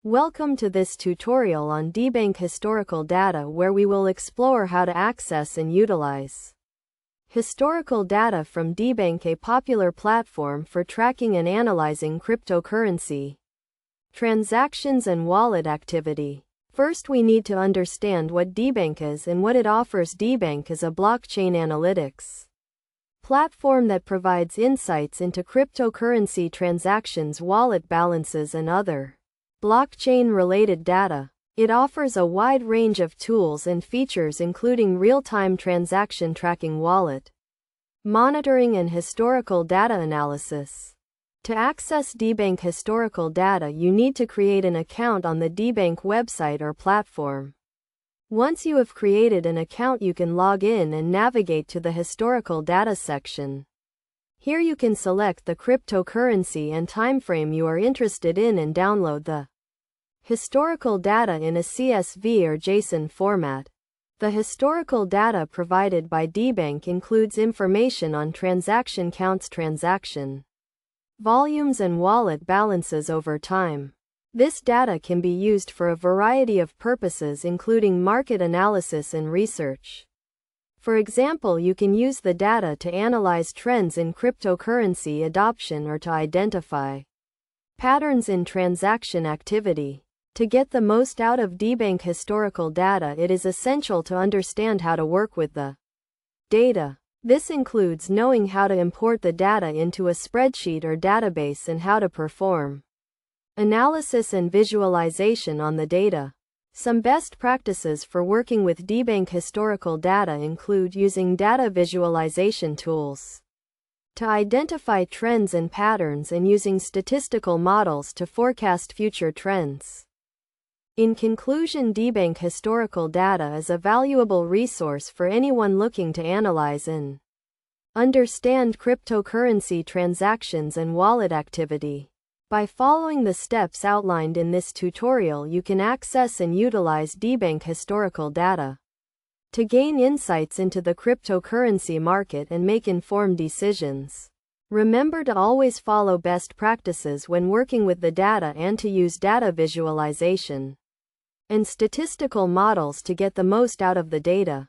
Welcome to this tutorial on Debank historical data, where we will explore how to access and utilize historical data from Debank, a popular platform for tracking and analyzing cryptocurrency transactions and wallet activity. First, we need to understand what Debank is and what it offers. Debank is a blockchain analytics platform that provides insights into cryptocurrency transactions, wallet balances, and other blockchain-related data. It offers a wide range of tools and features, including real-time transaction tracking, wallet monitoring, and historical data analysis. To access Debank historical data, you need to create an account on the Debank website or platform. Once you have created an account, you can log in and navigate to the historical data section. Here you can select the cryptocurrency and timeframe you are interested in and download the historical data in a CSV or JSON format. The historical data provided by Debank includes information on transaction counts, transaction volumes, and wallet balances over time. This data can be used for a variety of purposes, including market analysis and research. For example, you can use the data to analyze trends in cryptocurrency adoption or to identify patterns in transaction activity. To get the most out of Debank historical data, it is essential to understand how to work with the data. This includes knowing how to import the data into a spreadsheet or database and how to perform analysis and visualization on the data. Some best practices for working with Debank historical data include using data visualization tools to identify trends and patterns, and using statistical models to forecast future trends. In conclusion, Debank historical data is a valuable resource for anyone looking to analyze and understand cryptocurrency transactions and wallet activity. By following the steps outlined in this tutorial, you can access and utilize Debank historical data to gain insights into the cryptocurrency market and make informed decisions. Remember to always follow best practices when working with the data and to use data visualization and statistical models to get the most out of the data.